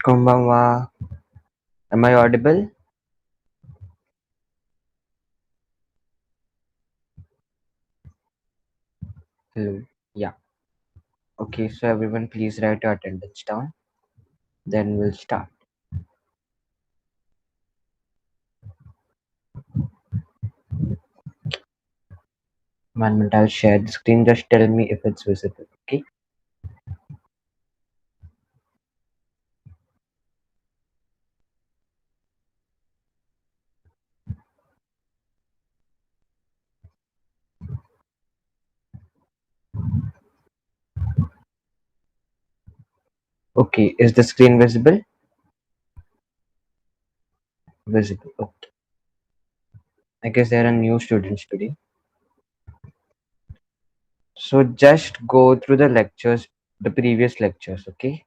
Konbanwa. Am I audible? Hello. Yeah. Okay, so everyone please write your attendance down. Then we'll start. 1 minute, I'll share the screen. Just tell me if it's visible. Okay. Okay. Is the screen visible? Visible. Okay. I guess there are new students today. So just go through the lectures, the previous lectures. Okay.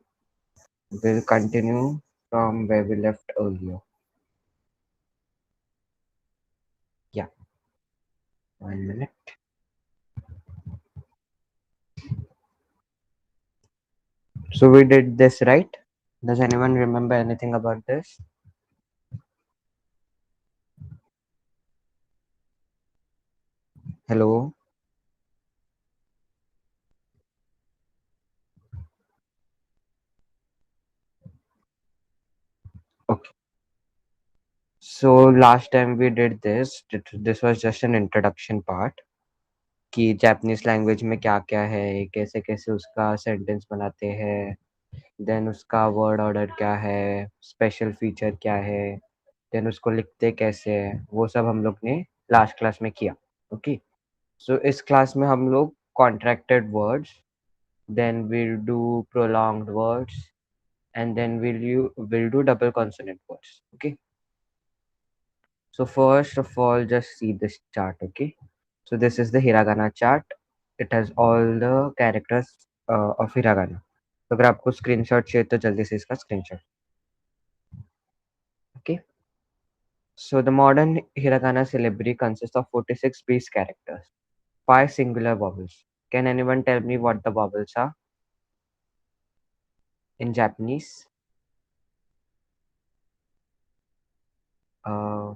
We'll continue from where we left earlier. Yeah. 1 minute. So we did this right. Does anyone remember anything about this? Hello. Okay. So last time we did this, this was just an introduction part कि Japanese language में क्या क्या है, कैसे कैसे उसका sentence बनाते हैं, देन उसका वर्ड ऑर्डर क्या है, स्पेशल फीचर क्या है, देन उसको लिखते कैसे है, वो सब हम लोग ने लास्ट क्लास में किया. ओके. सो इस क्लास में हम लोग contracted words, then will do prolonged words, and then will do double consonant words. Okay. So first of all, just see this chart, okay? So this is the hiragana chart. It has all the characters of hiragana. तो अगर आपको screenshot चाहिए तो जल्दी से इसका screenshot. Okay. So the modern hiragana syllabary consists of 46 base characters, 5 singular vowels. Can anyone tell me what the vowels are in Japanese? Uh,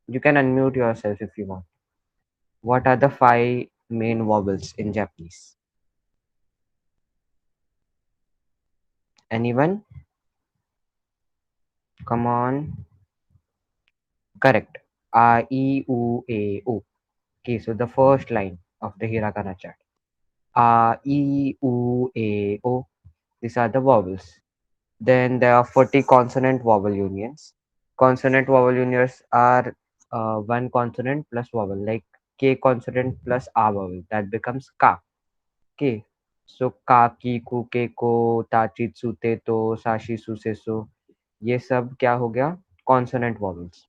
you can unmute yourself if you want. What are the 5 main vowels in Japanese? Anyone? Come on. Correct. A, E, U, A, O. Okay, so the first line of the hiragana chart. A, E, U, A, O. These are the vowels. Then there are 40 consonant vowel unions. Consonant vowel unions are one consonant plus vowel, like K consonant plus A vowel. That becomes Ka. Okay. So Ka, Ki, Ku, Ke, Ko, Tachi, Tsute, To, Sashi, Suse, So. ये सब क्या हो गया? Consonant vowels.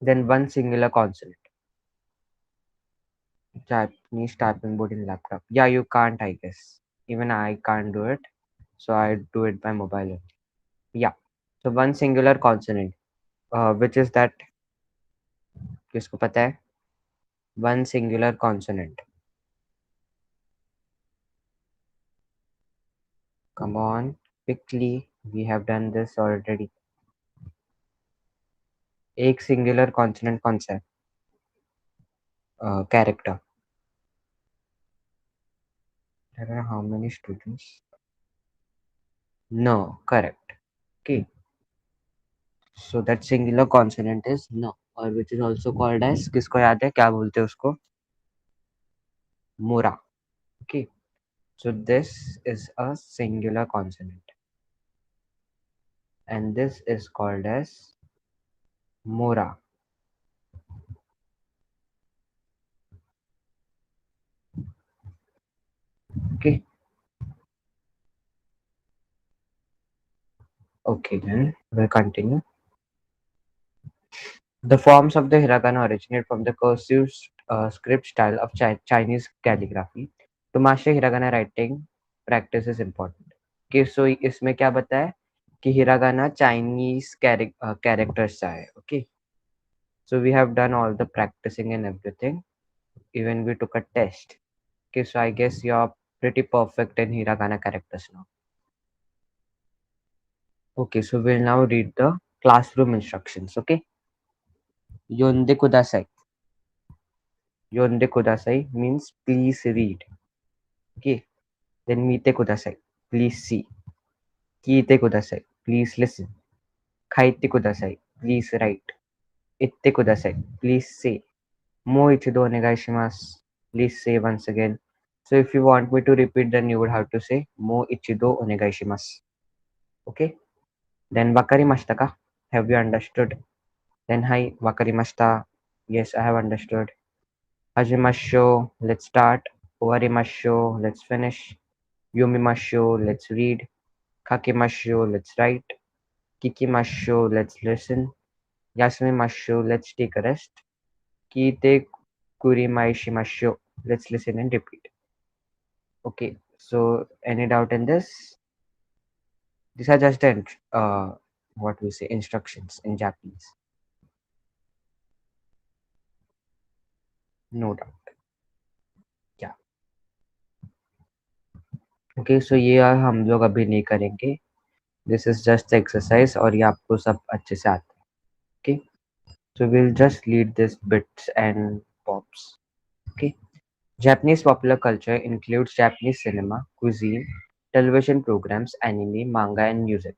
Then one singular consonant. Japanese typing board in laptop. Yeah, you can't, I guess. Even I can't do it. So I do it by mobile only. Yeah. So one singular consonant, which is that, किसको पता है? One singular consonant. Come on, quickly. We have done this already. एक singular consonant कौन सा है? Character. There are how many students? No, correct. Okay. So that singular consonant is no, or which is also called as, किसको याद है क्या बोलते हैं उसको? Mura. Okay. So this is a singular consonant, and this is called as mora. Okay. Okay, then we'll continue. The forms of the hiragana originate from the cursive script style of Chinese calligraphy. To master hiragana writing, practice is important. Okay, so इसमें क्या बताया कि hiragana Chinese characters है. Okay, so we have done all the practicing and everything. Even we took a test. Okay, so I guess you're pretty perfect in hiragana characters now. Okay, so we'll now read the classroom instructions. Okay, Yonde kudasai. Yonde kudasai means please read. Okay, then mite kudasai, please see. Kiite kudasai, please listen. Kaite kudasai, please write. Itte kudasai, please say. Mo ichido onegaishimasu, please say once again. So if you want me to repeat, then you would have to say mo ichido onegaishimasu. Okay, then wakarimashita ka? Have you understood? Then hi, wakarimashita. Yes, I have understood. Hajimasho, let's start. Owarimasho, let's finish. Yumimasho, let's read. Kakemasho, let's write. Kikimasho, let's listen. Yasumimasho, let's take a rest. Kite kurimaishimasho, let's listen and repeat. Okay, so any doubt in this? These are just the what we say instructions in Japanese. No doubt. Yeah. Okay, so ये हम लोग अभी नहीं करेंगे. This is just the exercise और ये आपको सब अच्छे से आता है. Okay, so we'll just lead this bits and pops. Okay, Japanese popular culture includes Japanese cinema, cuisine, television programs, anime, manga, and music.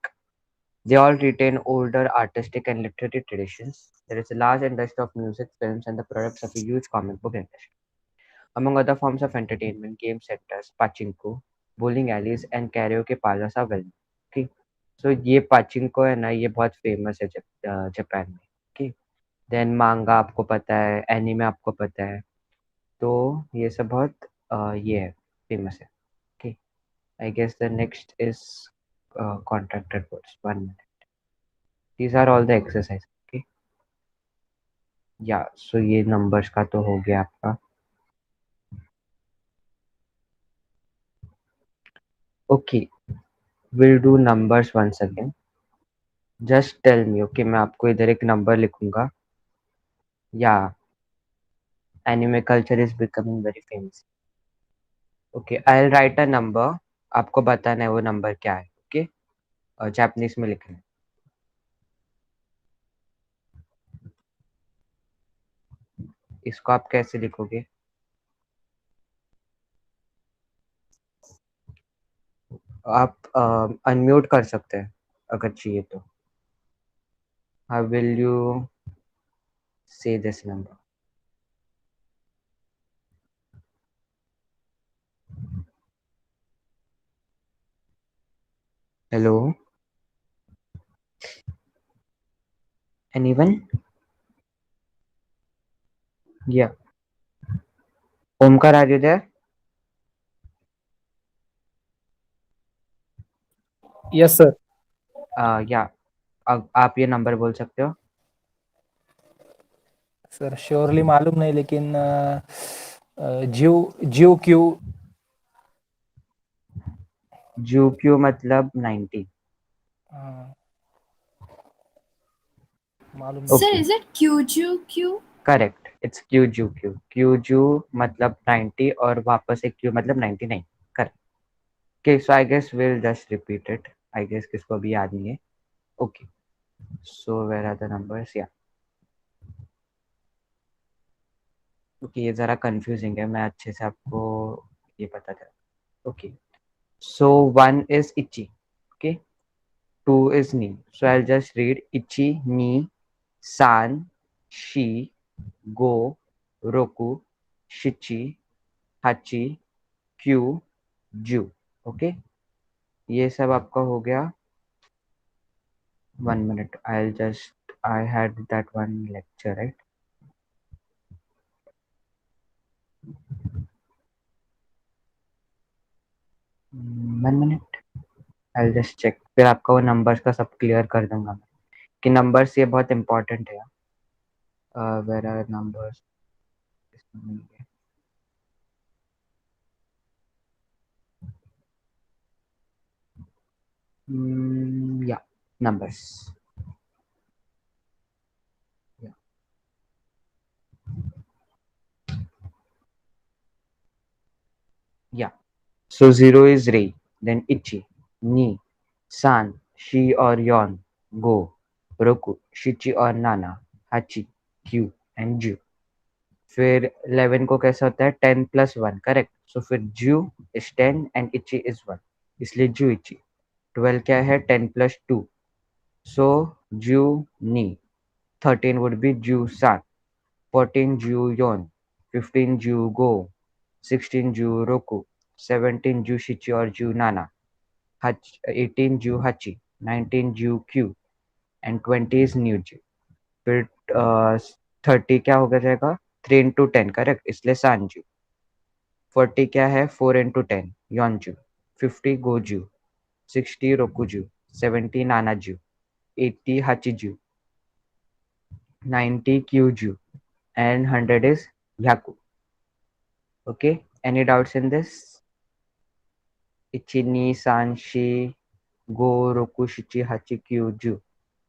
They all retain older artistic and literary traditions. There is a large industry of music, films, and the products of a huge comic book industry. Among other forms of entertainment, game centers, pachinko, bowling alleys, and karaoke parlors are well known. Okay, so ये pachinko है ना ये बहुत famous है Japan में. Okay, then manga आपको पता है, anime आपको पता है, तो ये सब बहुत ये है famous है. Okay, I guess the next is contracted words. 1 minute. These are all the exercises. Okay, yeah. So ये numbers का तो हो गया आपका. Okay, we'll do numbers once again. Just tell me. Okay, मैं आपको इधर एक नंबर लिखूंगा. या anime culture is becoming very famous. Okay, I will write a number. आपको बताना है वो नंबर क्या है. ओके, और जापानीज में लिखना है. इसको आप कैसे लिखोगे? आप अनम्यूट कर सकते हैं अगर चाहिए तो. How will you say this number? Hello, anyone? या Omkar, are you there? Yes sir. या अब आप ये नंबर बोल सकते हो. सर श्योरली मालूम नहीं, लेकिन Jio Jio Q. G Q मतलब 90. मालूम Sir, नहीं. Okay, is it QGQ? Correct. It's Q G Q. Q G मतलब 90 और वापस एक क्यू मतलब 99. Correct. Okay, so I guess will just repeat it. I guess किसको अभी याद नहीं है. Okay, so where are the numbers? या ओके, ये जरा कंफ्यूजिंग है, मैं अच्छे से आपको ये पता चला. Okay, so 1 is itchy. Okay, 2 is ni. So I'll just read ichi, ni, san, shi, go, roku, shichi, hachi, kyu, ju. Okay, ये सब आपका हो गया. 1 minute. I had that one lecture, right? 1 minute. I'll just check. फिर आपका वो numbers का सब क्लियर कर दूंगा मैं कि नंबर्स ये बहुत इंपॉर्टेंट है. Where are numbers? या numbers. Yeah. Yeah. So 0 is Rei, then Ichi, Ni, San, she और यॉन गो, roku, शिची और नाना हाची, क्यू एंड जू। फिर 11 को कैसा होता है 10+1, करेक्ट। सो फिर जू इज 10 एंड इची इज 1, इसलिए जू इची। 12 क्या है 10+2, सो जू नी। 13 वुड बी जू सान। 14 जू योन। 15 जू गो। 16 जू roku। 17 जू शिची और जू नाना। 18 जू हाची। 19 जू क्यू एंड 20 इज न्यू जू। फिर 30 क्या हो जाएगा 3 into 10, करेक्ट, इसलिए सांजू। 40 क्या है 4 into 10, योनजू। 50 गोजू। 60 रोकुजू। 70 नानाजू। 80 हाचीजू। 90 क्यूजू and 100 is yaku. Okay, any doubts in this? Ichi ni san shi go roku shichi hachi kyuju.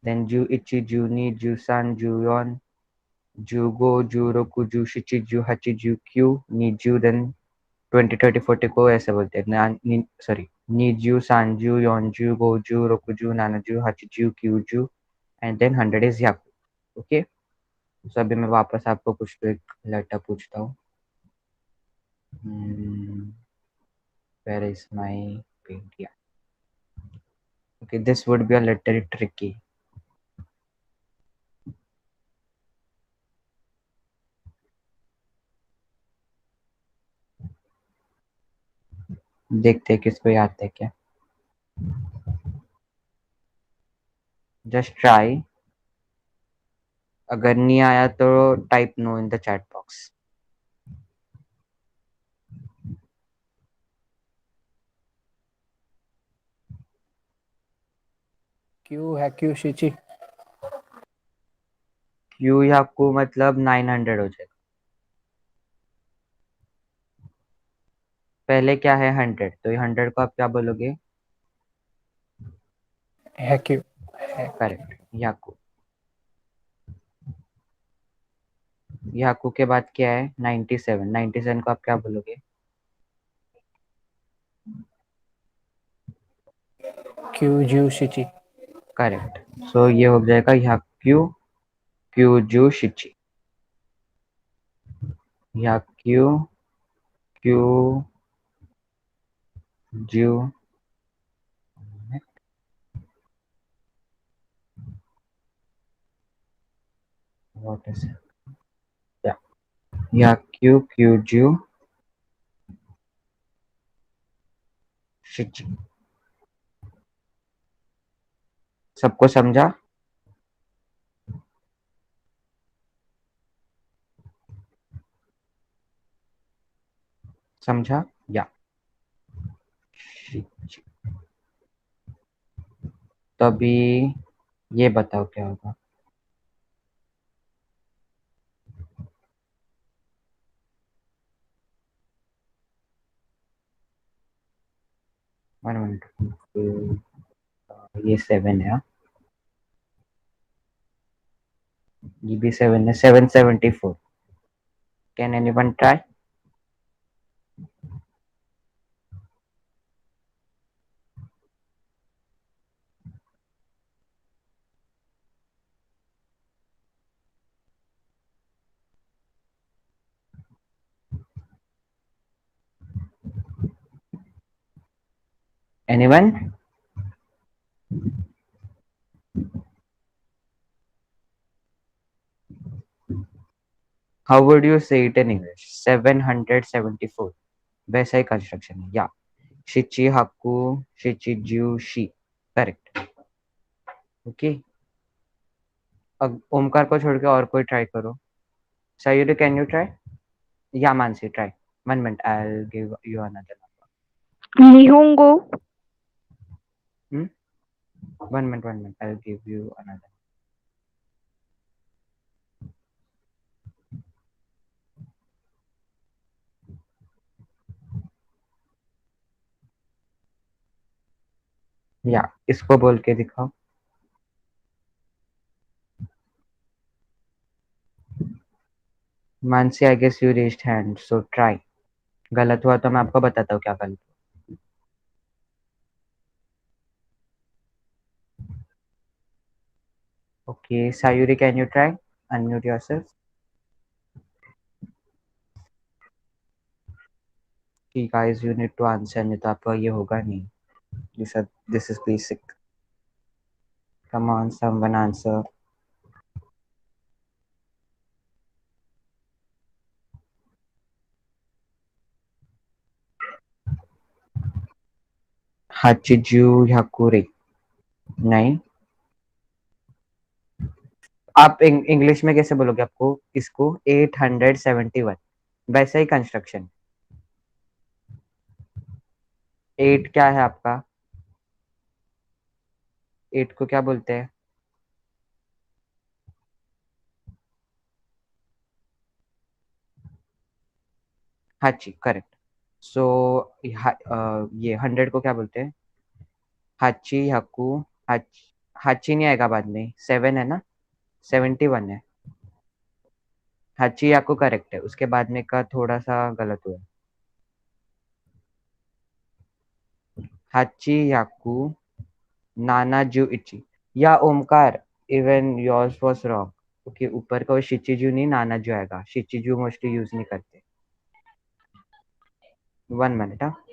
Then ju ichi ju ni ju san ju yon ju go ju roku ju shichi ju hachi ju kyu ni ju। then 20 30 40 को ऐसे बोलते हैं sorry नीजू सांजू योनजू गोजू रोकुजू नानाजू हाचीजू क्यूजू एंड देन 100 इज याकू। ओके, सो अभी मैं वापस आपको कुछ तो एक लेटर पूछता हूँ। वेयर इज माय पेन, या okay, this would be a little tricky. देखते हैं किसको याद है क्या। जस्ट ट्राई, अगर नहीं आया तो type no in the chat box. Q है, क्यू शिची। क्यू याकू मतलब 900 हो जाएगा। पहले क्या है 100, तो ये 100 को आप क्या बोलोगे? है क्यू, है। करेक्ट, याकू। याकू के बाद क्या है 97, 97 को आप क्या बोलोगे? क्यू जू शिची। करेक्ट, सो ये हो जाएगा याक्यू क्यूजू शिची। याक्यू क्यूजू, व्हाट इज या याक्यू क्यूजू शिची। सबको समझा? समझा या शिची। तो अभी ये बताओ क्या होगा। 1 मिनट, ये 7 है, ये भी 7 है, 774। Can anyone try? Anyone? How would you say it in English? 774 वैसा ही कंस्ट्रक्शन है या शिची हाकू शिचिजू शी, करेक्ट। ओके, अब ओमकार को छोड़ के और कोई ट्राई करो। Sayuri can you try? या Mansi try. 1 minute, I will give you another. 1 minute, 1 minute, I will give you another. या इसको बोल के दिखाओ। Mansi, I guess you raised hand, so try. गलत हुआ तो मैं आपको बताता हूँ क्या गलत हुआ। Okay, Sayuri, can you try? Unmute yourself. Okay, guys, you need to answer. नहीं तो आपका ये होगा नहीं. You said this is basic. Come on, someone answer. Hachiju Hyakuri. नहीं. आप इंग्लिश में कैसे बोलोगे आपको इसको 871 वैसा ही कंस्ट्रक्शन. 8 क्या है आपका? 8 को क्या बोलते हैं? हाची, करेक्ट. सो ये 100 को क्या बोलते हैं? हाची हकू. हाची नहीं आएगा बाद में, 7 है ना, 71 है. हाची याकू करेक्ट है, उसके बाद में का थोड़ा सा गलत हुआ. हाची याकू नाना जू इची. या Omkar, even yours was wrong. Okay, ऊपर का वो शिचिजू नहीं नाना जू आएगा. शिचिजू मोस्टली यूज नहीं करते. 1 मिनट. हाँ,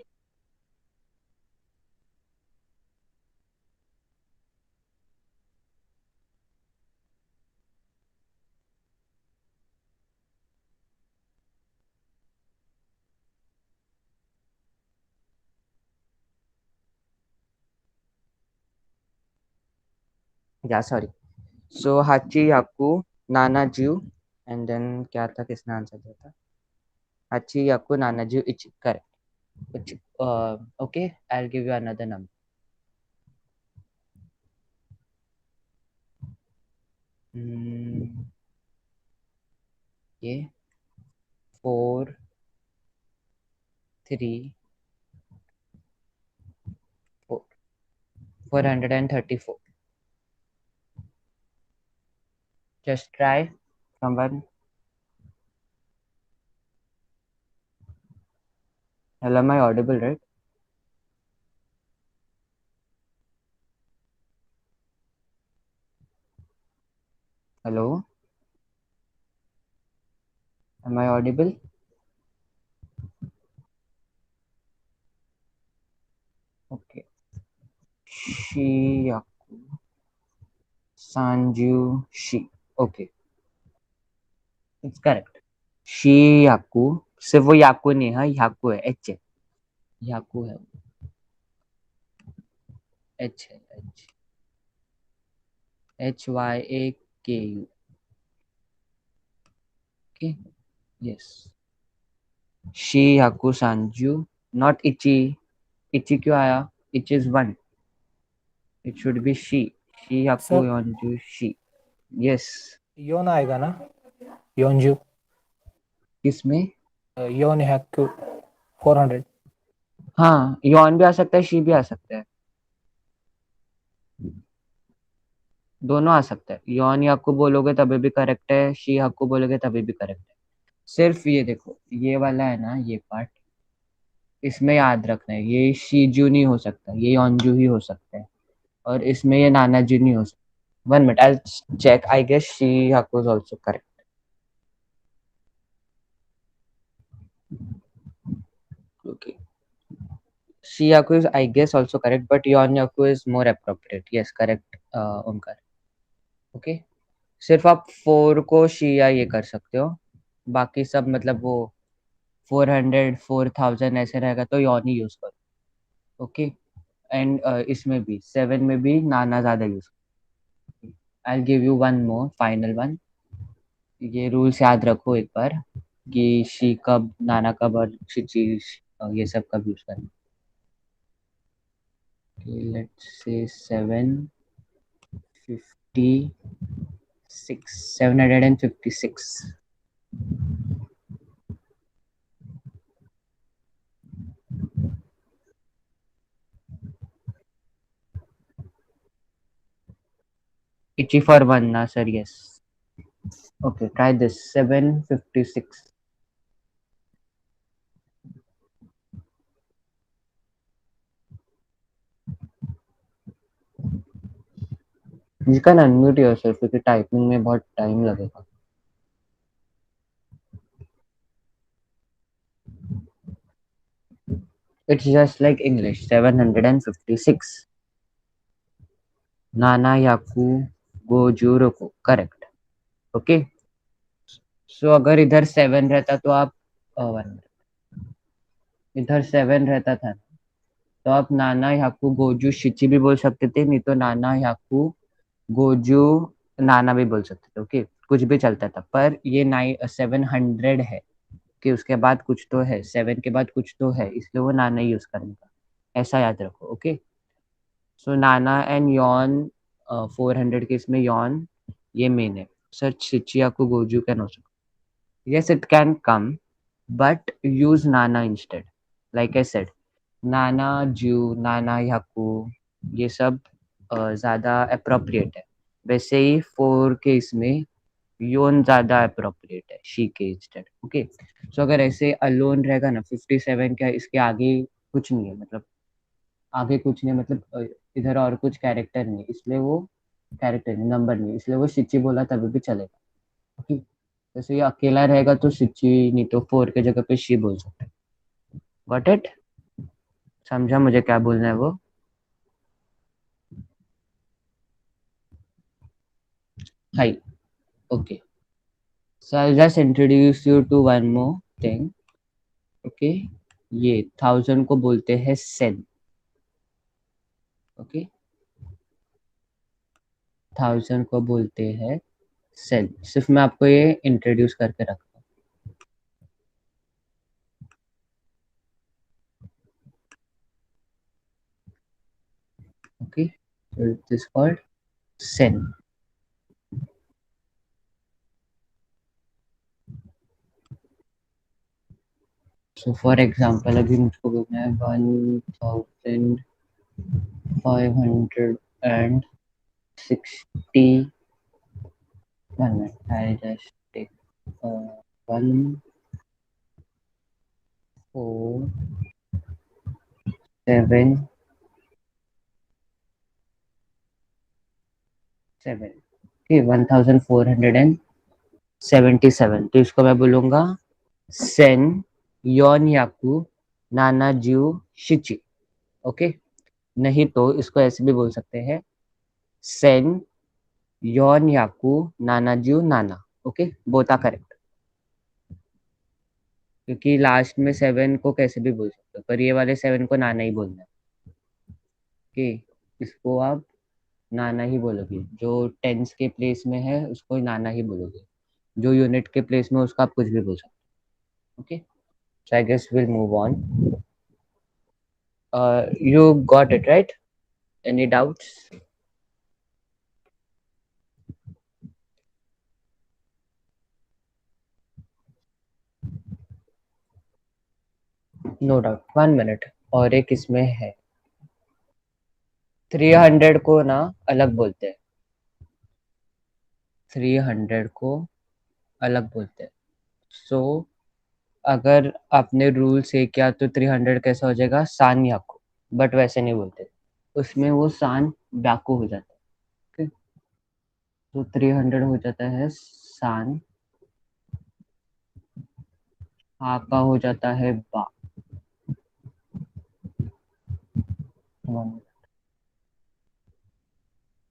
या सॉरी. सो हाची याकू नाना जू. एंड देन क्या था, किसने आंसर दिया था? हाची याकू नाना जू इची, correct. Okay, I will give you another number. ये 434 434. Just try. Someone. Hello, am I audible, right? Hello, am I audible? Okay. Shiyaku. Sanju Shi. Okay, it's correct. Shiyaku. सिर्फ वो याकू नहीं है, याकू है, एच है. याकू है, एच है, H. HYAKU. Okay. Yes. Shiyaku Sanju. Not Ichi. Ichi क्यों आया? Ichi is one. It should be she. Shiyaku sir Yonju Shi. Yes. योन आएगा ना, योनजू. किसमें? योन हैक्यू 400. हाँ, यौन भी आ सकता है, शी भी आ सकता है. दोनों आ सकता है. यौन याकू बोलोगे तभी भी करेक्ट है, शी हक्कू बोलोगे तभी भी करेक्ट है. सिर्फ ये देखो, ये वाला है ना, ये पार्ट, इसमें याद रखना है, ये शीजू नहीं हो सकता, ये यौनजू ही हो सकता है. और इसमें ये नानाजू नहीं हो सकता. 1 minute, I check. I guess शी हक्कू इज ऑल्सो करेक्ट. ओके. शी हक्कू is I guess also correct, but यौन याकू is more appropriate. Yes, correct Omkar. Okay. सिर्फ आप 4 को शी या ये कर सकते हो. बाकी सब मतलब वो 400 4000 ऐसे रहेगा तो यॉन ही यूज करो. ओके. एंड इसमें भी 7 में भी नाना ज्यादा use. I give you one more final one. ये रूल्स याद रखो एक बार, कि शी कब, नाना कब और शी ये सब कब यूज करना. Let's say 756. Itchy for one, na sir, yes. Okay, try this. 756. You can unmute yourself क्योंकि टाइपिंग में बहुत टाइम लगेगा. It's just like English. 756. Nana Yaku Goju Roku. Correct. Okay. So अगर इधर 7 रहता तो आप 1 इधर 7 रहता था तो आप नाना याकू गोजू शिची भी बोल सकते थे, नहीं तो नाना याकू गोजू नाना भी बोल सकते थे. ओके, कुछ भी चलता था, पर ये 700 है कि उसके बाद कुछ तो है, 7 के बाद कुछ तो है, इसलिए वो नाना यूज करने का. ऐसा याद रखो. Okay. So Nana and Yon 400 के इसमें यॉन ये मेन है. सर शिचियाकू गोजू can also. Yes, it can come, but use Nana instead. Like I said, Nana, Jew, Nana, Yaku, ये सब ज़्यादा appropriate है. वैसे ही 4 के इसमें योन ज़्यादा appropriate है she के instead. Okay. So अगर ऐसे alone रहेगा ना 57 का, इसके आगे कुछ नहीं है, मतलब आगे कुछ नहीं, मतलब इधर और कुछ कैरेक्टर नहीं, इसलिए वो कैरेक्टर नहीं, नंबर नहीं, इसलिए वो शिची बोला तभी भी चलेगा. ओके. जैसे ये अकेला रहेगा तो सिची, नहीं तो 4 के जगह पे शी बोल सकते हैं. Got it? समझा मुझे क्या बोलना है वो? Hi. Okay. So I just introduce you to one more thing. Okay. ये 1000 को बोलते हैं सेन. ओके. 1000 को बोलते हैं सेन. सिर्फ मैं आपको ये इंट्रोड्यूस करके रखता हूँ. Okay. So it is called Sen. So for example अभी मुझको बोलना है 1560. 1 minute, I'll just take 1, 4, 7, 7. Okay, 1477. तो इसको मैं बोलूंगा सेन योन याकू नाना ज्यू शिची. ओके. नहीं तो इसको ऐसे भी बोल सकते हैं सेन योन याकू नाना ज्यू नाना. Okay, both are correct. क्योंकि लास्ट में 7 को कैसे भी बोल सकते हो, पर ये वाले 7 को नाना ही बोलना है. ओके. इसको आप नाना ही बोलोगे. जो टेंस के प्लेस में है उसको नाना ही बोलोगे. जो यूनिट के प्लेस में उसका आप कुछ भी बोल सकते हो. Okay. So I guess will move on. You got it right? Any doubts? No doubt. 1 minute. और एक इसमें है 300 को ना अलग बोलते हैं. 300 को अलग बोलते हैं. सो अगर आपने रूल से किया तो 300 कैसा हो जाएगा सान याकू. बट वैसे नहीं बोलते, उसमें वो सान ब्याकू हो जाता है. तो 300 हो जाता है सान. आ का हो जाता है बा.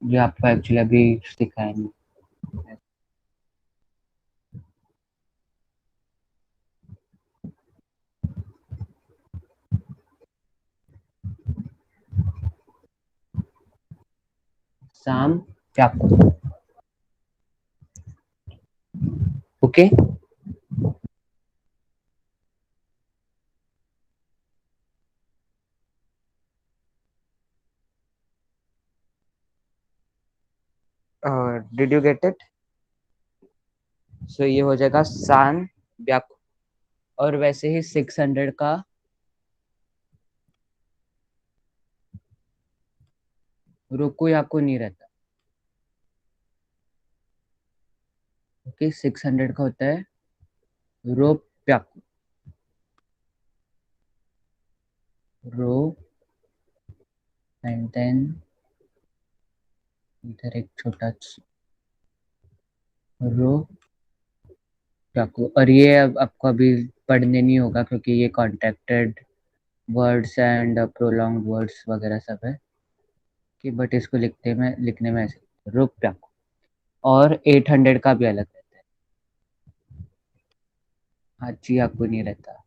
ये आपको एक्चुअली अभी सिखाया नहीं. साम ब्याकू. Okay. Did you get it? So ये हो जाएगा सान ब्याकू. और वैसे ही 600 का रुको याकू नहीं रहता. ओके. 600 का होता है रो प्याकू. रो एंड देन इधर एक छोटा रो प्याकू, और ये अब आपको अभी पढ़ने नहीं होगा क्योंकि ये contracted words and prolong words वगैरह सब है कि, बट इसको लिखने में ऐसे रुक प्याकू। और 800 का भी अलग रहता है, हाची आपको नहीं रहता।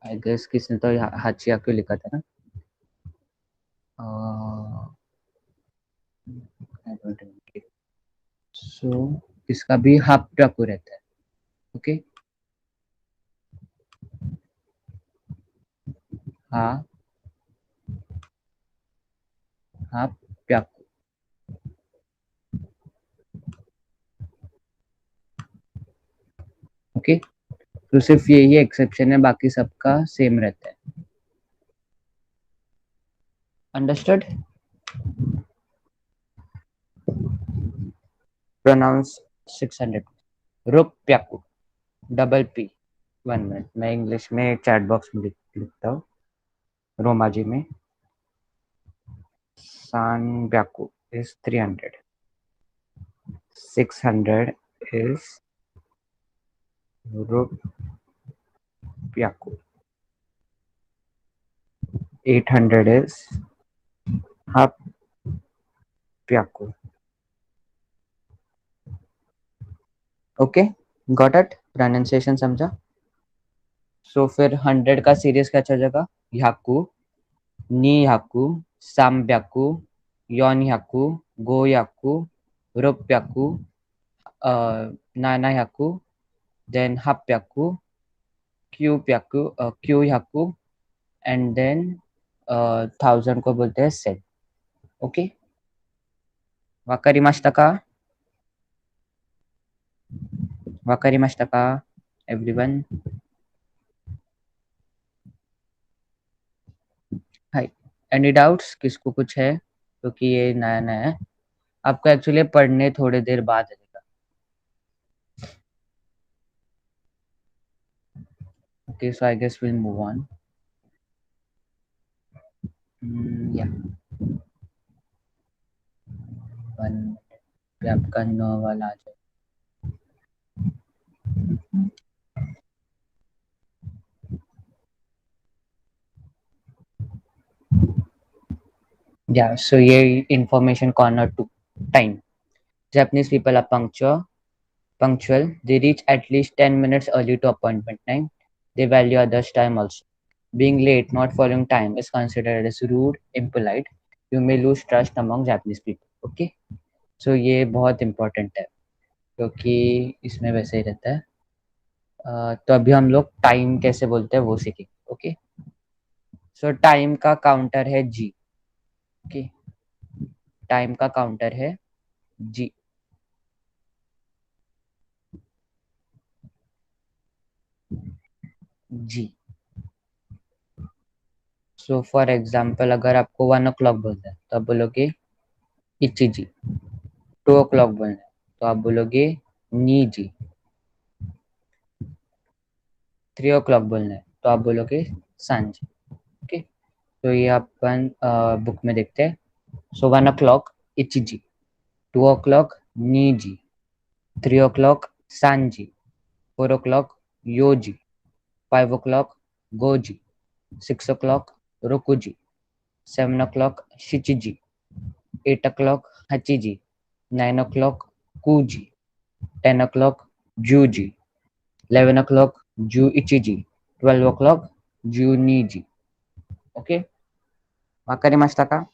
आई गेस किसने तो हाची आपको लिखा था ना। सो इसका भी हाफ प्याकू रहता है। ओके, हाँ, हाफ प्याकू। ओके, तो सिर्फ यही एक्सेप्शन है, बाकी सबका सेम रहता है। अंडरस्टूड। प्रोनाउंस 600 रुक प्याकू, डबल पी। 1 मिनट, मैं इंग्लिश में चैट बॉक्स में लिखता हूँ, रोमाजी में। सान प्याकू इज 300, 600 is रुक प्याकू, 800 is हाफ प्याकू। ओके, गॉट इट, प्रोनाउंसिएशन समझा। सो फिर 100 का सीरीज क्या चलेगा? याकू, नी याकू, साम प्याकू, योन याकू, गो याकू, रुप प्याकू, नाना याकू, देन हाप प्याकू, क्यू याकू, एंड देन 1000 को बोलते हैं सेट। ओके, वाकारिमाशिता का? वाकारिमाशिता का एवरीवन? हाय, एनी डाउट्स? किसको कुछ है? क्योंकि ये नया नया है, आपको एक्चुअली पढ़ने थोड़ी देर बाद आएगा। Okay, so I guess will move on. या 1 मिनट आपका 9 वाला आ जाए। Yeah, so ये information corner to time. Japanese people are punctual. They reach at least 10 minutes early to appointment time. They value others' time also. Being late, not following time is considered as rude, impolite. You may lose trust among Japanese people. Okay? So ये बहुत important है क्योंकि इसमें वैसे ही रहता है। तो अभी हम लोग टाइम कैसे बोलते हैं वो सीखेंगे। ओके, सो टाइम का काउंटर है जी। ओके, टाइम का काउंटर है जी। जी। सो फॉर एग्जाम्पल अगर आपको 1 o'clock बोलना है तो आप बोलोगे इची जी। 2 o'clock बोलना है तो आप बोलोगे नी जी। 3 o'clock बोलना है तो आप बोलोगे सांज। ओके, तो ये अपन बुक में देखते हैं। सो 1 o'clock इची जी, 2 o'clock नी जी, 3 o'clock सांजी, 4 o'clock यो जी, 5 o'clock गो जी, 6 o'clock रोकू जी, 7 o'clock शिची जी, 8 o'clock हची जी, 9 o'clock कू जी, 10 o'clock जू जी, 11 o'clock जू इची जी, 12 o'clock जू नी जी। ओके, वाकारी मास्ता का?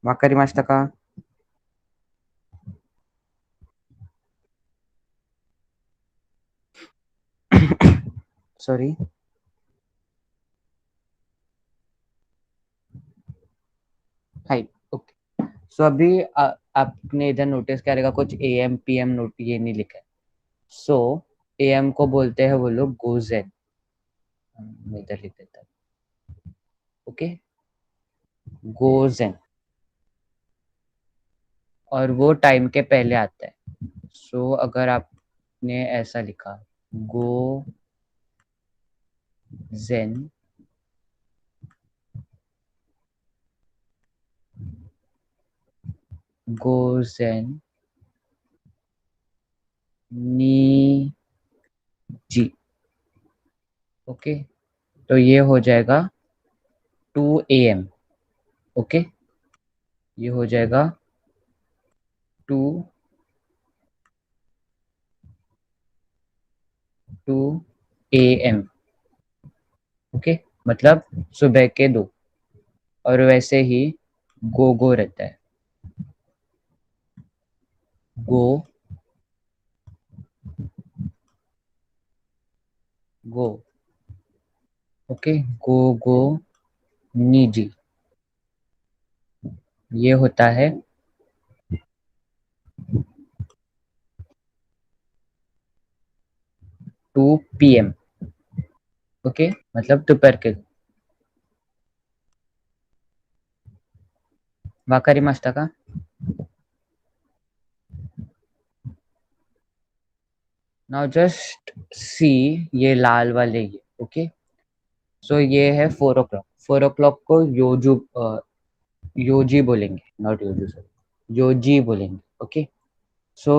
वाकारी मास्ता का? सॉरी। हाई। ओके, सो अभी आपने इधर नोटिस करेगा कुछ AM PM नोट ये नहीं लिखा है। सो AM को बोलते हैं वो लोग गोजेन। मैं इधर लिख देता हूँ। ओके, गोजेन, और वो टाइम के पहले आता है। सो अगर आपने ऐसा लिखा गो जेन गोजेन नी जी। ओके, तो ये हो जाएगा 2 AM। ओके, ये हो जाएगा 2 AM। ओके, मतलब सुबह के 2। और वैसे ही गो गो रहता है, गो गो। ओके, गो गो नीजी, ये होता है 2 PM। ओके, मतलब दोपहर के। वाकारी मास्ता का। नाउ जस्ट सी, ये लाल वाले ये। ओके, सो ये है 4 o'clock। 4 o'clock को योजू योजी बोलेंगे, नॉट योजू, सॉरी, योजी बोलेंगे। ओके, सो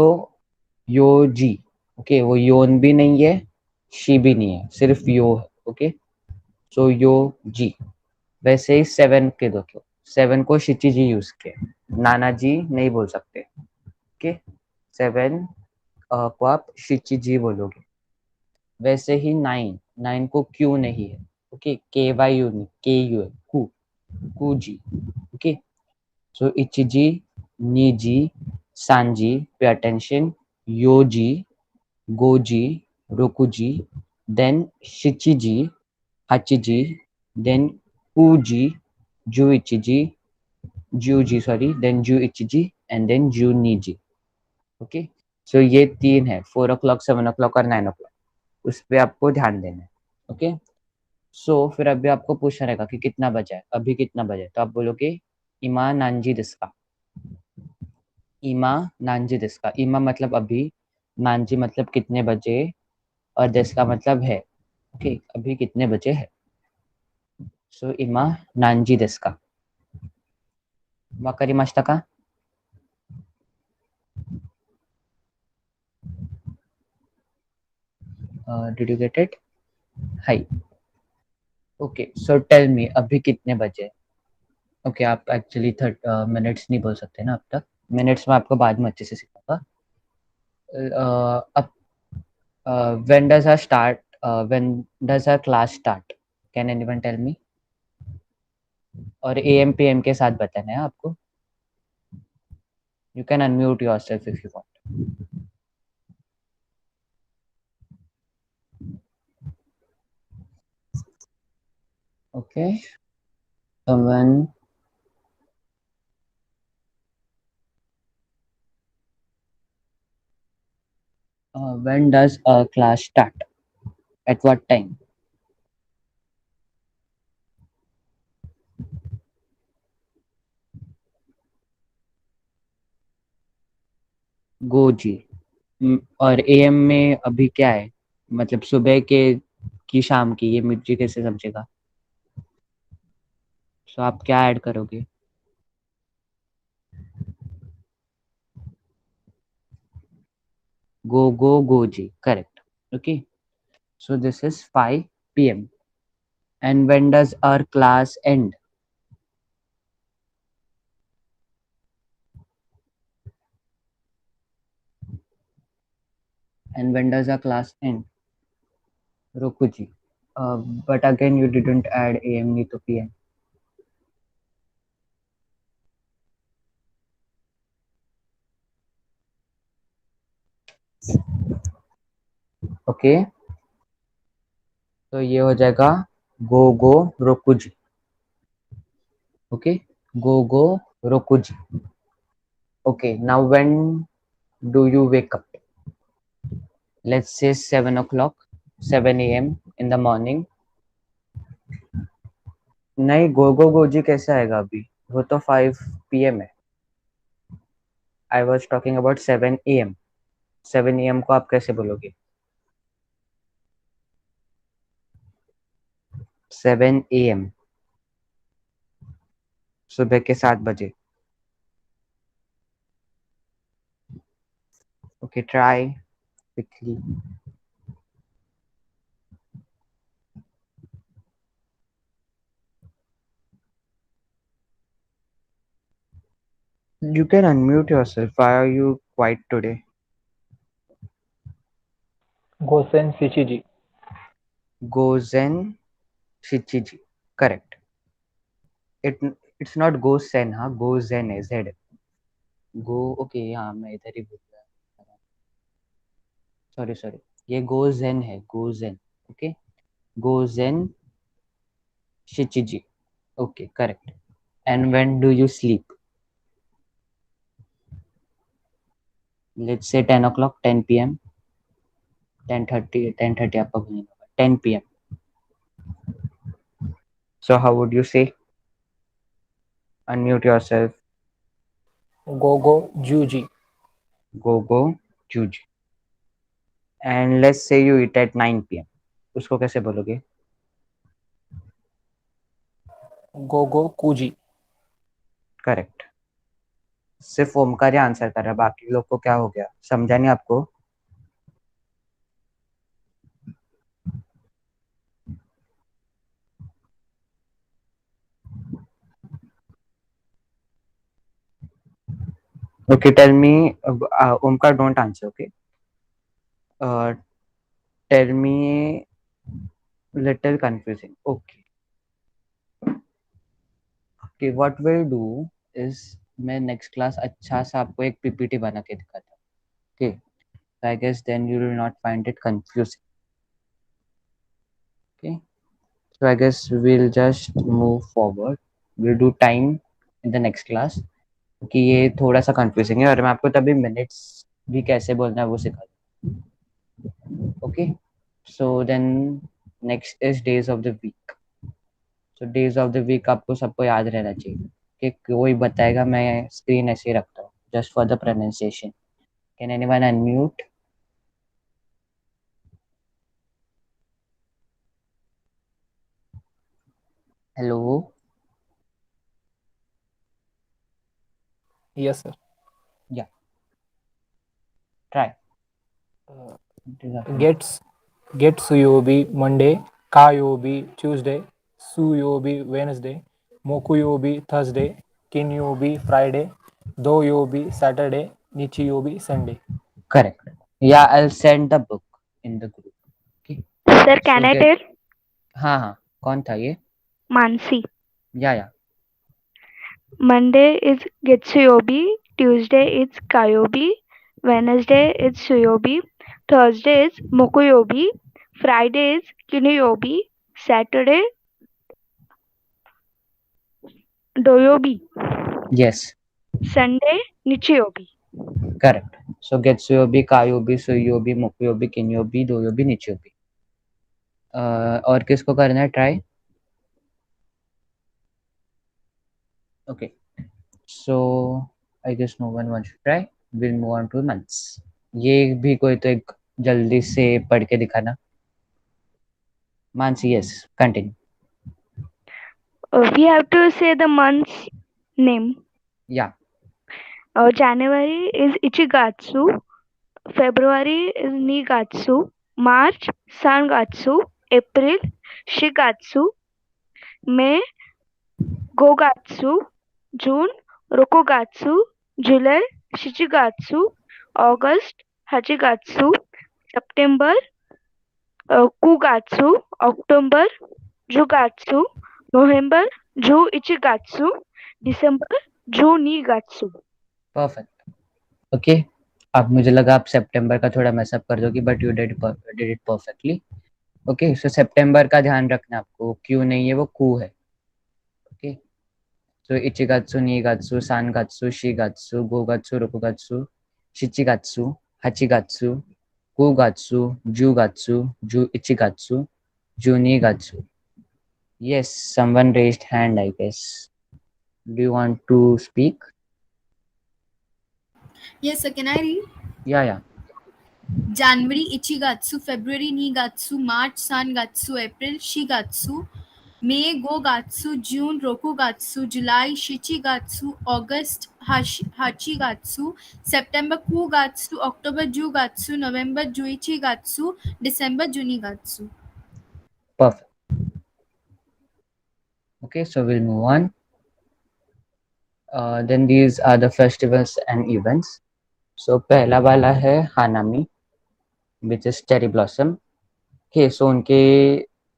योजी। ओके, वो योन भी नहीं है, शी भी नहीं है, सिर्फ यो है। ओके, सो यो जी। वैसे ही 7 के दो क्यों, 7 को शिची जी यूज किया, नाना जी नहीं बोल सकते। ओके, 7 को आप शिची जी बोलोगे। वैसे ही 9 को क्यू नहीं है। ओके, KYU नहीं, KU है, कू, कू जी। ओके, सो इचिजी, नीजी, सांजी, पे अटेंशन, योजी, गोजी, रोकुजी, देन शिचिजी, हाचिजी, देन कूजी, जुइचिजी, जूजी सॉरी, देन जुइचिजी, एंड देन जूनीजी। ओके, सो ये 3 है, 4 o'clock, 7 o'clock और 9 o'clock। उस पे आपको ध्यान देना है। ओके, सो फिर अभी आपको पूछना रहेगा कि कितना बजा है, अभी कितना बजा है, तो आप बोलोगे इमा नांजी दिस्का। इमा नांजी दिस्का, इमा मतलब अभी, नांजी मतलब कितने बजे, और दिस्का मतलब है। ओके, अभी कितने बजे है, सो इमा नांजी दिस्का। वाकरी मास्ता का। Did you get it? Hi. Okay, so tell me अभी कितने बजे। ओके, आप एक्चुअली 30 मिनट्स नहीं बोल सकते ना अब तक, मिनट्स में आपको बाद में अच्छे से सिखाऊंगा। अब when does our start when does our class start? Can anyone tell me? और AM PM के साथ बताना है आपको। You can unmute yourself if you want. Okay, when does a class start, at what time? गो जी। और AM में अभी क्या है, मतलब सुबह के की शाम की, ये मिर्ची कैसे समझेगा। सो आप क्या ऐड करोगे। गो जी, correct. Okay, so this is 5 PM. And when does our class end? And when does our class end? Rokuji. But again, you didn't add AM to PM. Okay, तो ये हो जाएगा गो रोकुजी। ओके, गो रोकुजी। Okay, now when do you wake up? Let's say 7 o'clock, 7 AM in the morning. नहीं, गो goji कैसे आएगा अभी, वो तो 5 PM है। I was talking about 7 AM। 7 AM को आप कैसे बोलोगे। 7 AM, सुबह के 7 बजे। Okay, try quickly. You can unmute yourself. Why are you quiet today? Gosen Shichiji. Gozen Shichiji. Correct. It it's not Gosen, हाँ Gozen है Z. Go okay हाँ मैं इधर ही भूल गया. Sorry. ये Gozen है Gozen. Okay. Gozen Shichiji. Okay, correct. And when do you sleep? Let's say 10 o'clock, 10 p.m. 10:30 आपका भूलने होगा 10 p.m. So how would you say? Unmute yourself. Gogo Juji. Go juji. And let's say you eat at 9 p.m. उसको कैसे बोलोगे? Gogo Kuji. Correct. सिर्फ ओमकार ही answer कर रहा है, बाकी लोग को क्या हो गया, समझा नहीं आपको? Okay, tell me, Omkar, don't answer, okay? Tell me little confusing. Okay, what we'll do is मैं next class अच्छा सा आपको एक PPT बना के दिखाता हूँ. Okay, so I guess then you will not find it confusing. Okay, so I guess we'll just move forward. We'll do time in the next class. कि ये थोड़ा सा कंफ्यूजिंग है और मैं आपको तभी मिनट्स भी कैसे बोलना है वो सिखा दूँ. Okay, so then next is days of the week. So days of the week आपको सबको याद रहना चाहिए कि कोई बताएगा, मैं स्क्रीन ऐसे ही रखता हूँ just for the pronunciation. Can anyone unmute? Hello. Yes, sir. या try. Getsuyobi Monday, Kayobi Tuesday, Suyobi Wednesday, Mokuyobi Thursday, Kinyobi Friday, Doyobi Saturday, Nichiyobi Sunday. Correct. या I will send the book in the group. Okay, Sir, can so I get. tell? हाँ, कौन था ये? Mansi. या Monday is Getsuyobi, Tuesday is Kayobi, Wednesday is Suyobi, Thursday is Mokuyobi, Friday is Kinuyobi, Saturday Doyobi, yes. Sunday Nichiyobi. Correct. So गेट्सुयोबी, कायोबी, सुयोबी, मुकुयोबी, किन्योबी, दोयोबी, निचयोबी. और किसको करना है try? Okay, so I guess no one wants to try. Will move on to months. ये भी कोई तो एक जल्दी से पढ़ के दिखाना. Mansi, yes, continue. We have to say the month's name. या January is Ichigatsu, February is Nigatsu, March Sangatsu, April Shigatsu, May Gogatsu, June Rokugatsu, July Shichigatsu, August Hachigatsu, September Kugatsu, October Jugatsu, November Ju Ichigatsu, December Ju Nigatsu. Perfect. Okay, अब मुझे लगा आप सितंबर का थोड़ा mess up कर दोगी, but you did it perfectly. Okay, so सितंबर का ध्यान रखना आपको, क्यों नहीं है वो कू है. Okay, so Ichigatsu, Nigatsu, Sangatsu, Shigatsu, Gogatsu, Rokugatsu, Shichigatsu, Hachigatsu, Kugatsu, Jugatsu, Ju Ichigatsu, Junigatsu. Yes, someone raised hand, I guess. Do you want to speak? Yes, sir. Can I read? Yeah. January Ichigatsu, February Nigatsu, March Sangatsu, April Shigatsu, May Gogatsu, June Rokugatsu, July Shichigatsu, August Hachigatsu, September Kugatsu, October Jugatsu, November Juichigatsu, December Junigatsu. Perfect. Okay, so we'll move on. Then these are the festivals and events. So पहला वाला है Hanami, which is cherry blossom. Okay, so उनके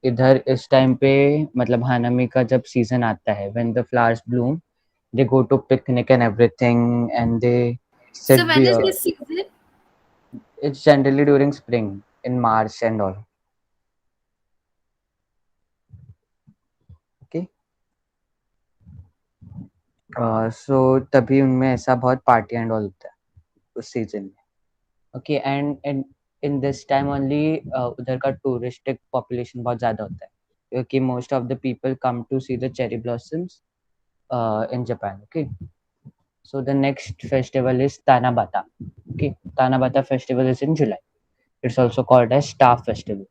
इधर इस time पे मतलब हानामी का जब सीजन आता है, when the flowers bloom, they go to picnic and everything, and they So sit when is the. this season? It's generally during spring in March and all. Okay. So तभी उनमें ऐसा बहुत पार्टी एंड ऑल होता है उस season में. Okay, and in this time only उधर का टूरिस्टिक पॉपुलेशन बहुत ज़्यादा होता है क्योंकि most of the people come to see the cherry blossoms in Japan. Okay, so the next festival is Tanabata. Okay, Tanabata festival is in July. It's also called as Star Festival.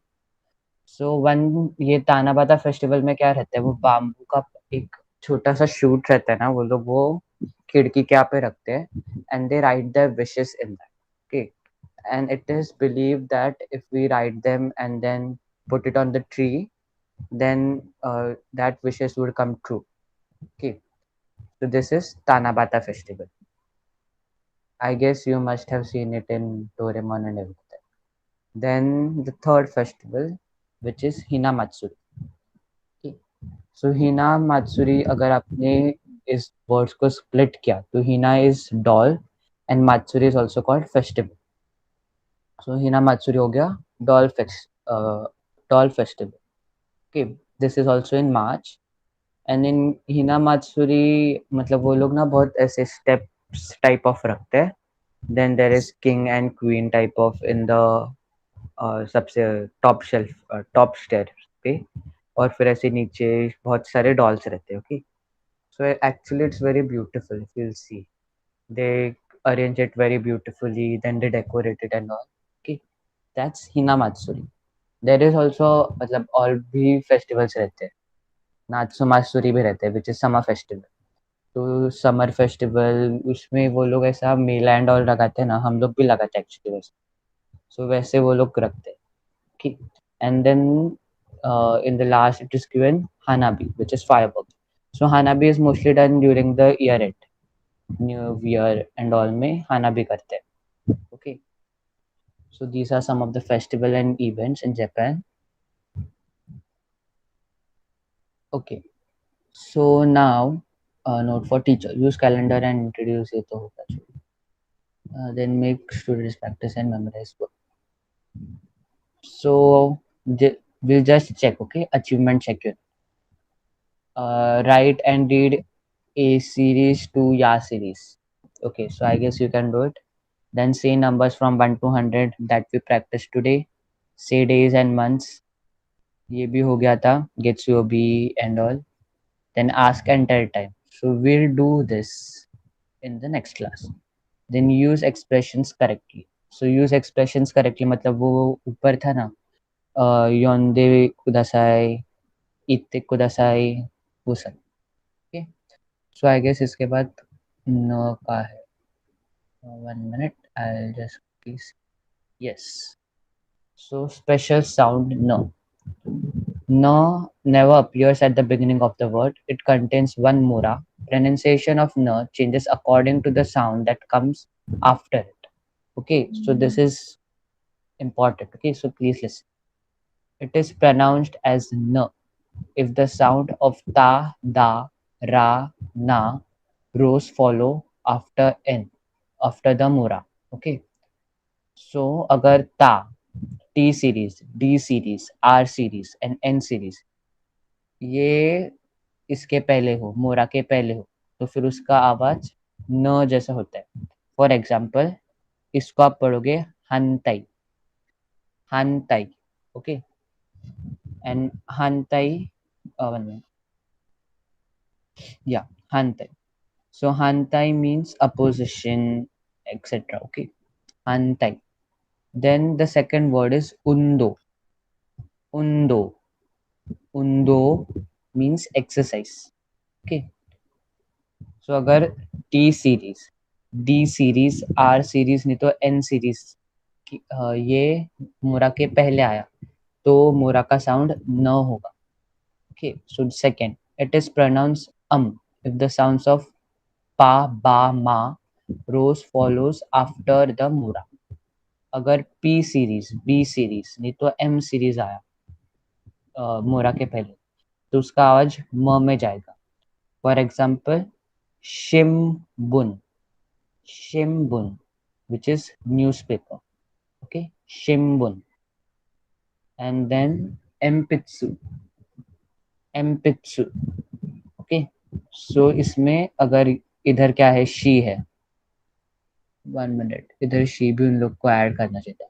So one ये तानाबाता festival में क्या रहता है, वो bamboo का एक छोटा सा शूट रहता है ना, वो लोग वो खिड़की के यहाँ पे रखते हैं and they write their wishes in that. Okay, and it is believed that if we write them and then put it on the tree, then that wishes would come true. Okay, so this is Tanabata festival. I guess you must have seen it in Doraemon and everything. Then the third festival, which is Hina Matsuri. Okay. So Hina Matsuri, अगर आपने इस words को split किया तो Hina is doll and Matsuri is also called festival. So Hina Matsuri हो गया doll festival. Okay, this is also in March. And in Hina Matsuri मतलब वो लोग ना बहुत ऐसे steps type of रखते हैं. Then there is king and queen type of in the सबसे टॉप शेल्फ टॉप स्टेयर पे, और फिर ऐसे नीचे बहुत सारे डॉल्स रहते हैं. Okay, so actually it's very beautiful. If you will see, they arrange it very beautifully, then they decorate it and all. Okay, that's हिना मात्सुरी. देयर इज ऑल्सो मतलब और भी फेस्टिवल्स रहते हैं. नात्सु मात्सुरी भी रहते हैं विच इज समर फेस्टिवल. तो समर फेस्टिवल उसमें वो लोग ऐसा मेला एंड ऑल लगाते हैं ना, हम लोग भी लगाते हैं एक्चुअली वैसे. सो वैसे वो लोग रखते हैं. Okay, and then in the last it is given Hanabi, which is fireworks. So Hanabi is mostly done during the year end, New Year and all में Hanabi करते हैं. Okay, so these are some of the festival and events in Japan. Okay, so now note for teacher: use calendar and introduce ये तो होगा चाहिए. Then make students practice and memorize book. So we'll just check. Okay, achievement check it. Write and read A series to Ya series. Okay, so I guess you can do it. Then say numbers from 1 to 100 that we practiced today. Say days and months. ये भी हो गया था. Gets you B and all. Then ask and tell time. So we'll do this in the next class. Then use expressions correctly. So use expressions correctly मतलब वो ऊपर था ना, yonde kudasai, itte kudasai, वो सब. Okay. So I guess इसके बाद न का है. 1 minute, I'll just please. Yes. So special sound no. No never appears at the beginning of the word. It contains one mura. Pronunciation of no changes according to the sound that comes after it. Okay, so this is important. Okay, so please listen. It is pronounced as no if the sound of ta, da, ra, na, rows follow after n, after the mura. Okay, so अगर ta, T series, D series, R series and N series ये इसके पहले हो, मोरा के पहले हो, तो फिर उसका आवाज न जैसा होता है. फॉर एग्जाम्पल इसको आप पढ़ोगे हनताई, हनताई. ओके, एंड हनताई, yeah, hantai. So hantai means opposition, etc. Okay, hantai. Then the second word is undo. Undo. Undo means exercise. Okay. सो अगर T series, D series, R series नहीं तो एन सीरीज ये मोरा के पहले आया तो मोरा का साउंड न होगा. Okay, so second, it is pronounce if the sounds of पा, बा, मा, रोज फॉलोज आफ्टर द मोरा. अगर पी सीरीज, बी सीरीज नहीं तो एम सीरीज आया मोरा के पहले तो उसका आवाज म में जाएगा. फॉर एग्जाम्पल शिमबुन, शिमबुन which is newspaper. Okay, shimbun. And then empitsu, empitsu. Okay, so इसमें अगर इधर क्या है, शी है, 1 मिनट, इधर शी भी उन लोग को ऐड करना चाहिए.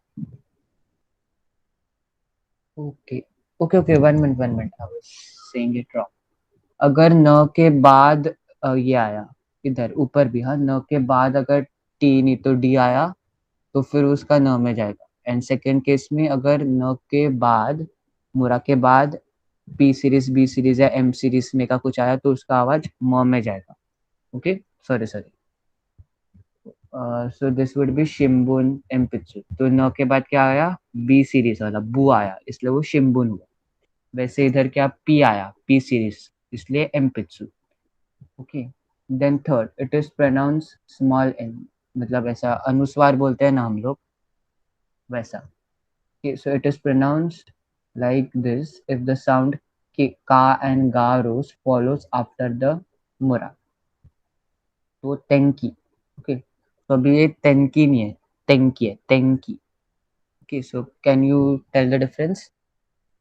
Okay okay okay, 1 minute 1 minute, I was saying it wrong. अगर न के बाद ये आया इधर ऊपर भी, हाँ, न के बाद अगर टी नहीं तो डी आया तो फिर उसका न में जाएगा. एंड सेकेंड केस में अगर न के बाद, मुरा के बाद पी सीरीज, बी सीरीज या एम सीरीज में का कुछ आया तो उसका आवाज म में जाएगा. Okay, sorry sorry. So this would be शिम्बुन एम्पित्सु. तो न के बाद क्या आया, बी सीरीज वाला बू आया, इसलिए वो शिम्बुन हुआ. वैसे इधर क्या पी आया, पी सीरीज, इसलिए एम्पित्सु. Okay, then third, it is pronounce small N, मतलब ऐसा अनुस्वार बोलते हैं ना हम लोग, वैसा. Okay, so it is pronounced like this if the sound ka and ga rose follows after the mura. तो tenki. Okay, तो अभी ये tenki नहीं है, tenki है, tenki. Okay, so can you tell the difference?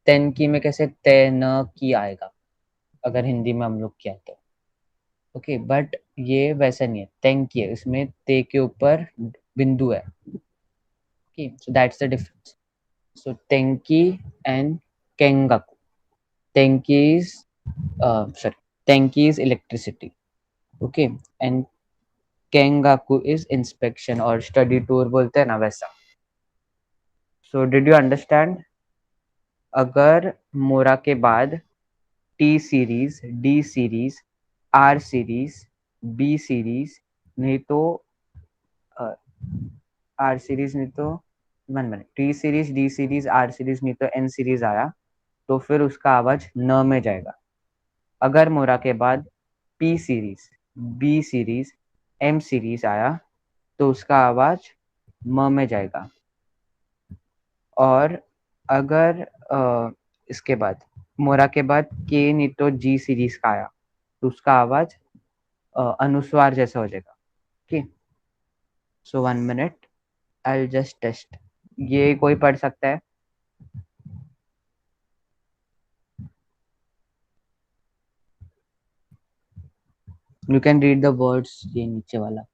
tenki में कैसे की आएगा अगर हिंदी में हम लोग किया तो. ओके, बट ये वैसा नहीं है, tenki है, इसमें ते के ऊपर बिंदु है. Okay, so that's the difference. So tenki and kengaku. Tenki is tenki is electricity. Okay, and kengaku is inspection or study tour बोलते हैं ना वैसा. So did you understand? अगर मोरा के बाद T series, D series, R series, B series नहीं तो आर सीरीज नहीं तो 1 minute, T series, D series, R series नहीं तो एन सीरीज आया तो फिर उसका आवाज न में जाएगा. अगर मोरा के बाद P series, B series, M series आया तो उसका आवाज म में जाएगा. और अगर इसके बाद मोरा के बाद के नहीं तो जी सीरीज का आया तो उसका आवाज अनुस्वार जैसा हो जाएगा. ठीक, सो 1 मिनट, आई जस्ट टेस्ट. ये कोई पढ़ सकता है? You can read the words, ये नीचे वाला.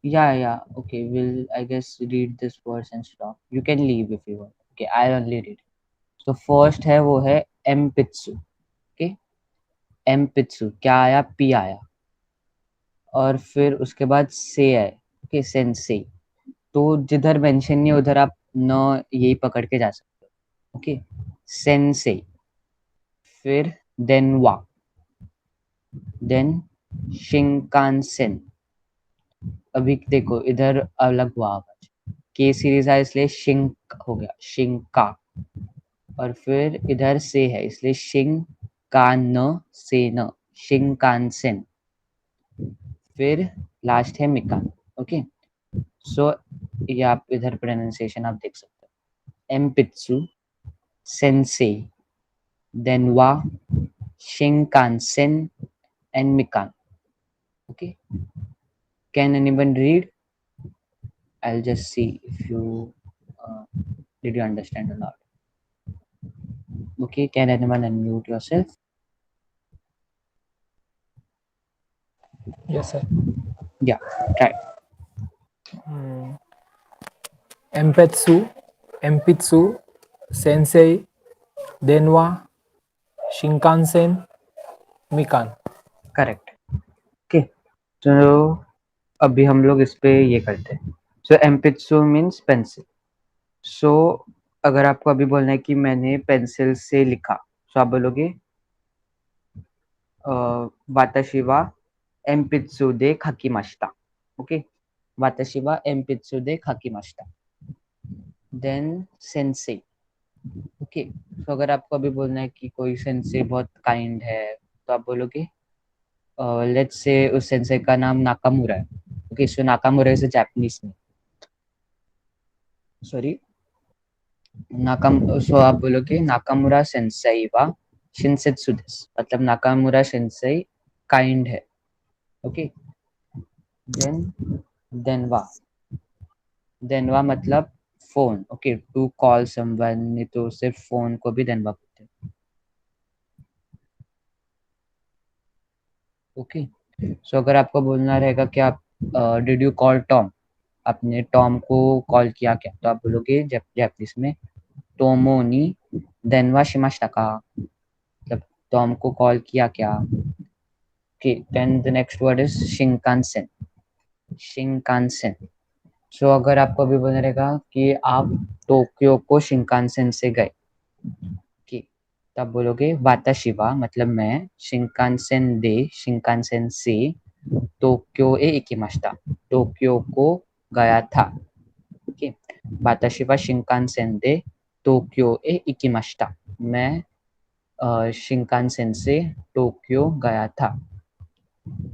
Yeah, okay, we'll, I guess, read this words and stop. You can leave if you want. Okay, I'll only read. So first है वो है एम्पित्सु. Okay, एम्पित्सु क्या आया, पी आया, और फिर उसके बाद से है. Okay, sense. तो जिधर मेंशन नहीं उधर आप न यही पकड़ के जा सकते हो. Okay, sense. फिर देनवा, देन शिंकानसेन. अभी देखो इधर अलग हुआ आवाज, के सीरीज है इसलिए शिंक हो गया, शिंका. और फिर इधर से है इसलिए शिंग का न से न, शिंकानसेन. फिर लास्ट है मिकान. ओके, सो ये आप इधर प्रोनाउंसिएशन आप देख सकते हो. एम्पित्सु, सेंसे, देनवा, शिंकानसेन एंड मिकान. Okay, can anyone read? I'll just see if you did you understand or not. Okay, can anyone unmute yourself? Yes, sir. Yeah, try. Empetsu, Empitsu, Sensei, Denwa, Shinkansen, Mikan. Correct. Okay, so अभी हम लोग इस पे ये करते हैं. So एम्पित्सु means pencil. So अगर आपको अभी बोलना है कि मैंने पेंसिल से लिखा, तो आप बोलोगे Watashi wa enpitsu de kakimashita. Okay, Watashi wa enpitsu de kakimashita. Then sensei. Okay, तो अगर आपको अभी बोलना है कि कोई सेंसे बहुत काइंड है तो आप बोलोगे लेट्स से उस सेंसे का नाम नाकामुरा है. Okay, so Nakamura is a Japanese name. Sorry, so आप बोलोगे नाकामुरा सेंसेई वा शिनसेत्सु देसु, मतलब नाकामुरा सेंसेई काइंड है. ओके, देनवा मतलब phone. Okay, to call someone, नहीं तो सिर्फ फोन को भी देनवा बोलते हैं. ओके, सो अगर आपको बोलना रहेगा कि आप डिड यू कॉल टॉम, आपने टॉम को कॉल किया क्या, तो आप बोलोगे जापानीज में टोमो नी देनवा शिमाशिता का, मतलब टॉम को कॉल किया क्या. Okay, then the next word is शिंकानसेन. शिंकानसेन, सो अगर आपको अभी बोलना रहेगा कि आप टोक्यो को शिंकानसेन से गए, ओके, तब बोलोगे वाताशी वा, मतलब मैं, शिंकानसेन से टोक्यो ए इकिमाशिता, टोक्यो को गया था. ओके, वाताशी वा शिंकानसेन दे टोक्यो ए इकिमाशिता, मैं शिंकानसेन से टोक्यो गया था.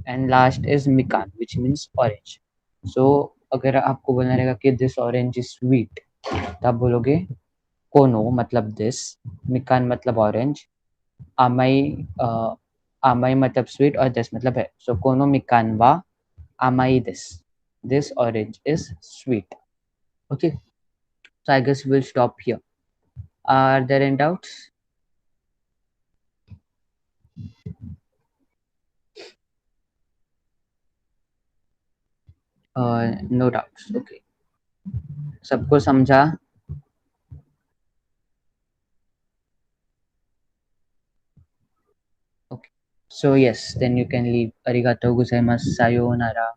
एंड लास्ट इज मिकान विच मीन्स ऑरेंज. सो अगर आपको बोलना रहेगा कि दिस ऑरेंज इज स्वीट, तब बोलोगे कोनो मतलब दिस, मिकान मतलब ऑरेंज, आमाई आमाई मतलब स्वीट और दिस मतलब है. सो कोनो मिकान वा आमाई this orange is sweet. Okay, so I guess we'll stop here. Are there any doubts? No doubts. Okay, सबको समझा? Okay, so yes, then you can leave. Arigatou gozaimasu. Sayonara.